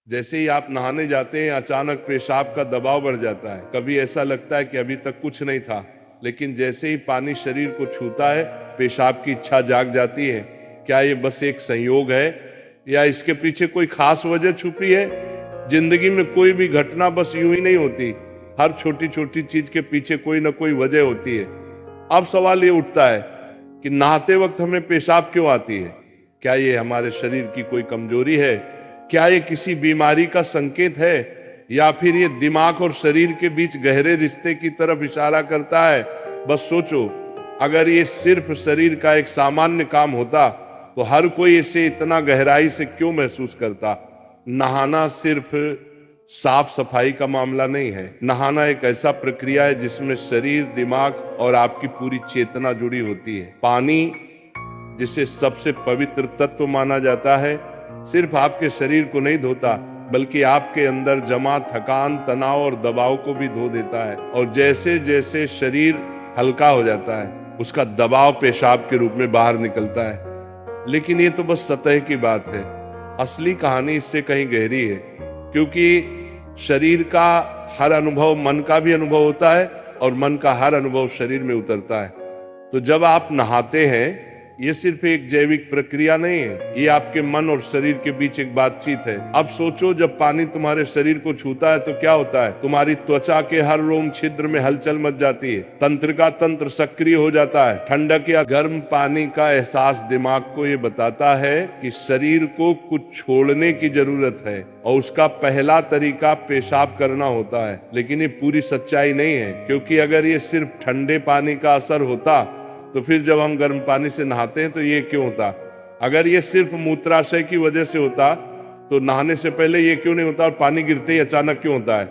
जैसे ही आप नहाने जाते हैं अचानक पेशाब का दबाव बढ़ जाता है। कभी ऐसा लगता है कि अभी तक कुछ नहीं था, लेकिन जैसे ही पानी शरीर को छूता है पेशाब की इच्छा जाग जाती है। क्या ये बस एक संयोग है या इसके पीछे कोई खास वजह छुपी है? जिंदगी में कोई भी घटना बस यूं ही नहीं होती, हर छोटी छोटी चीज के पीछे कोई ना कोई वजह होती है। अब सवाल ये उठता है कि नहाते वक्त हमें पेशाब क्यों आती है? क्या ये हमारे शरीर की कोई कमजोरी है? क्या ये किसी बीमारी का संकेत है, या फिर ये दिमाग और शरीर के बीच गहरे रिश्ते की तरफ इशारा करता है? बस सोचो, अगर ये सिर्फ शरीर का एक सामान्य काम होता तो हर कोई इसे इतना गहराई से क्यों महसूस करता? नहाना सिर्फ साफ सफाई का मामला नहीं है। नहाना एक ऐसा प्रक्रिया है जिसमें शरीर, दिमाग और आपकी पूरी चेतना जुड़ी होती है। पानी, जिसे सबसे पवित्र तत्व माना जाता है, सिर्फ आपके शरीर को नहीं धोता बल्कि आपके अंदर जमा थकान, तनाव और दबाव को भी धो देता है। और जैसे जैसे शरीर हल्का हो जाता है उसका दबाव पेशाब के रूप में बाहर निकलता है। लेकिन ये तो बस सतह की बात है। असली कहानी इससे कहीं गहरी है, क्योंकि शरीर का हर अनुभव मन का भी अनुभव होता है और मन का हर अनुभव शरीर में उतरता है। तो जब आप नहाते हैं, ये सिर्फ एक जैविक प्रक्रिया नहीं है, ये आपके मन और शरीर के बीच एक बातचीत है। अब सोचो, जब पानी तुम्हारे शरीर को छूता है तो क्या होता है? तुम्हारी त्वचा के हर रोम छिद्र में हलचल मच जाती है, तंत्र का तंत्र सक्रिय हो जाता है। ठंडक या गर्म पानी का एहसास दिमाग को ये बताता है कि शरीर को कुछ छोड़ने की जरूरत है, और उसका पहला तरीका पेशाब करना होता है। लेकिन ये पूरी सच्चाई नहीं है, क्योंकि अगर ये सिर्फ ठंडे पानी का असर होता तो फिर जब हम गर्म पानी से नहाते हैं तो ये क्यों होता? अगर ये सिर्फ मूत्राशय की वजह से होता तो नहाने से पहले ये क्यों नहीं होता, और पानी गिरते ही अचानक क्यों होता है?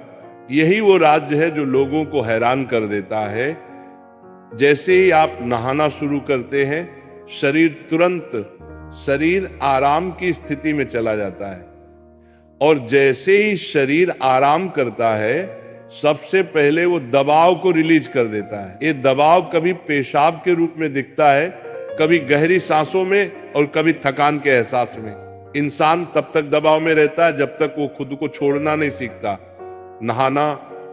यही वो राज्य है जो लोगों को हैरान कर देता है। जैसे ही आप नहाना शुरू करते हैं, शरीर आराम की स्थिति में चला जाता है, और जैसे ही शरीर आराम करता है सबसे पहले वो दबाव को रिलीज कर देता है। ये दबाव कभी पेशाब के रूप में दिखता है, कभी गहरी सांसों में, और कभी थकान के एहसास में। इंसान तब तक दबाव में रहता है जब तक वो खुद को छोड़ना नहीं सीखता। नहाना,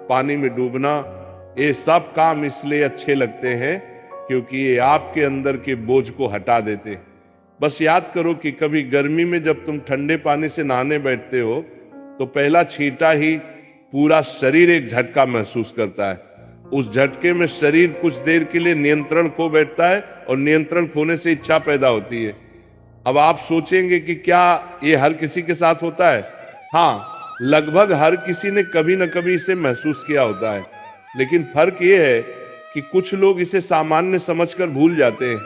पानी में डूबना, ये सब काम इसलिए अच्छे लगते हैं क्योंकि ये आपके अंदर के बोझ को हटा देते हैं। बस याद करो कि कभी गर्मी में जब तुम ठंडे पानी से नहाने बैठते हो तो पहला छींटा ही पूरा शरीर एक झटका महसूस करता है। उस झटके में शरीर कुछ देर के लिए नियंत्रण खो बैठता है, और नियंत्रण खोने से इच्छा पैदा होती है। अब आप सोचेंगे कि क्या ये हर किसी के साथ होता है? हाँ, लगभग हर किसी ने कभी न कभी इसे महसूस किया होता है। लेकिन फर्क ये है कि कुछ लोग इसे सामान्य समझकर भूल जाते हैं,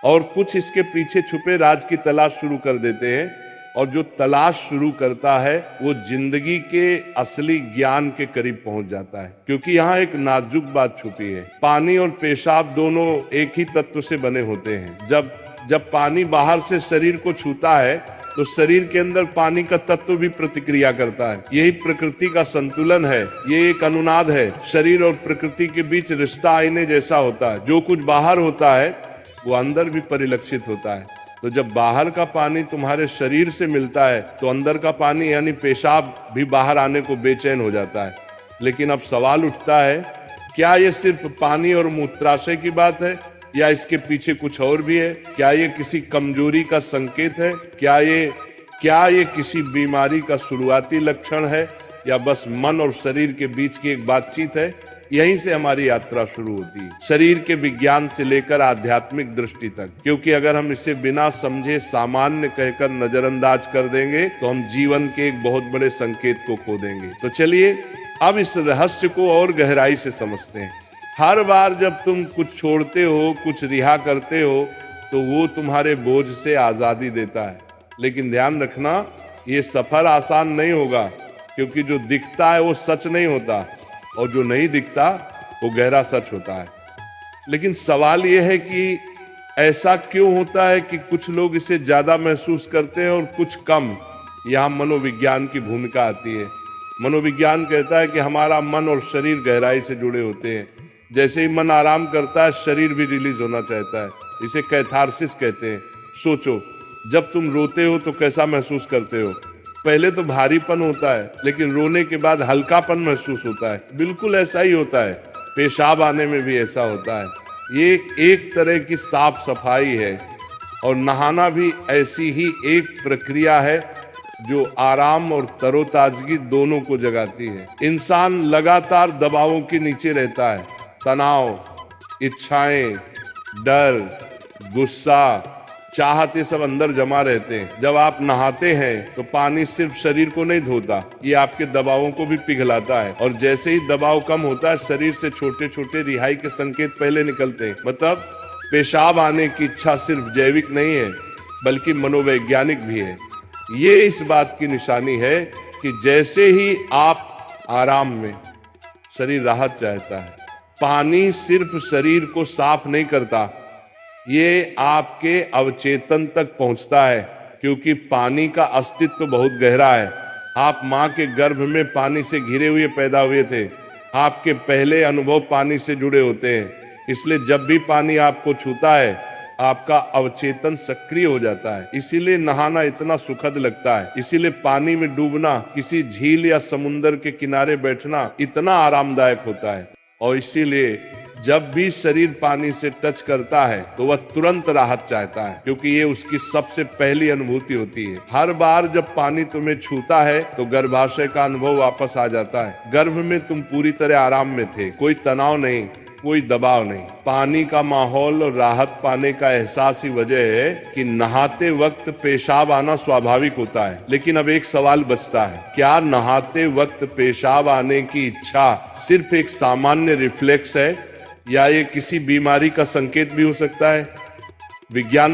और कुछ इसके पीछे छुपे राज की तलाश शुरू कर देते हैं। और जो तलाश शुरू करता है वो जिंदगी के असली ज्ञान के करीब पहुंच जाता है, क्योंकि यहाँ एक नाजुक बात छुपी है। पानी और पेशाब दोनों एक ही तत्व से बने होते हैं। जब पानी बाहर से शरीर को छूता है तो शरीर के अंदर पानी का तत्व भी प्रतिक्रिया करता है। यही प्रकृति का संतुलन है, ये एक अनुनाद है। शरीर और प्रकृति के बीच रिश्ता आईने जैसा होता है। जो कुछ बाहर होता है वो अंदर भी परिलक्षित होता है। तो जब बाहर का पानी तुम्हारे शरीर से मिलता है तो अंदर का पानी यानी पेशाब भी बाहर आने को बेचैन हो जाता है। लेकिन अब सवाल उठता है, क्या ये सिर्फ पानी और मूत्राशय की बात है, या इसके पीछे कुछ और भी है? क्या ये किसी कमजोरी का संकेत है? क्या ये किसी बीमारी का शुरुआती लक्षण है, या बस मन और शरीर के बीच की एक बातचीत है? यहीं से हमारी यात्रा शुरू होती है, शरीर के विज्ञान से लेकर आध्यात्मिक दृष्टि तक। क्योंकि अगर हम इसे बिना समझे सामान्य कहकर नजरअंदाज कर देंगे तो हम जीवन के एक बहुत बड़े संकेत को खो देंगे। तो चलिए अब इस रहस्य को और गहराई से समझते हैं। हर बार जब तुम कुछ छोड़ते हो, कुछ रिहा करते हो, तो वो तुम्हारे बोझ से आजादी देता है। लेकिन ध्यान रखना, ये सफर आसान नहीं होगा, क्योंकि जो दिखता है वो सच नहीं होता, और जो नहीं दिखता वो गहरा सच होता है। लेकिन सवाल यह है कि ऐसा क्यों होता है कि कुछ लोग इसे ज्यादा महसूस करते हैं और कुछ कम? यहाँ मनोविज्ञान की भूमिका आती है। मनोविज्ञान कहता है कि हमारा मन और शरीर गहराई से जुड़े होते हैं। जैसे ही मन आराम करता है, शरीर भी रिलीज होना चाहता है। इसे कैथारसिस कहते हैं। सोचो, जब तुम रोते हो तो कैसा महसूस करते हो? पहले तो भारीपन होता है, लेकिन रोने के बाद हल्कापन महसूस होता है। बिल्कुल ऐसा ही होता है, पेशाब आने में भी ऐसा होता है। ये एक तरह की साफ सफाई है, और नहाना भी ऐसी ही एक प्रक्रिया है जो आराम और तरोताजगी दोनों को जगाती है। इंसान लगातार दबावों के नीचे रहता है। तनाव, इच्छाएं, डर, गुस्सा, चाहते सब अंदर जमा रहते हैं। जब आप नहाते हैं तो पानी सिर्फ शरीर को नहीं धोता, ये आपके दबावों को भी पिघलाता है। और जैसे ही दबाव कम होता है, शरीर से छोटे छोटे रिहाई के संकेत पहले निकलते हैं। मतलब पेशाब आने की इच्छा सिर्फ जैविक नहीं है, बल्कि मनोवैज्ञानिक भी है। ये इस बात की निशानी है कि जैसे ही आप आराम में, शरीर राहत चाहता है। पानी सिर्फ शरीर को साफ नहीं करता, ये आपके अवचेतन तक पहुंचता है, क्योंकि पानी का अस्तित्व बहुत गहरा है। आप माँ के गर्भ में पानी से घिरे हुए पैदा हुए थे। आपके पहले अनुभव पानी से जुड़े होते हैं, इसलिए जब भी पानी आपको छूता है, आपका अवचेतन सक्रिय हो जाता है। इसीलिए नहाना इतना सुखद लगता है। इसीलिए पानी में डूबना, किसी झील या समुंदर के किनारे बैठना इतना आरामदायक होता है। और इसीलिए जब भी शरीर पानी से टच करता है तो वह तुरंत राहत चाहता है, क्योंकि ये उसकी सबसे पहली अनुभूति होती है। हर बार जब पानी तुम्हें छूता है तो गर्भाशय का अनुभव वापस आ जाता है। गर्भ में तुम पूरी तरह आराम में थे, कोई तनाव नहीं, कोई दबाव नहीं। पानी का माहौल और राहत पाने का एहसास ही वजह है कि नहाते वक्त पेशाब आना स्वाभाविक होता है। लेकिन अब एक सवाल बचता है, क्या नहाते वक्त पेशाब आने की इच्छा सिर्फ एक सामान्य रिफ्लेक्स है, या ये किसी बीमारी का संकेत भी हो सकता है? विज्ञान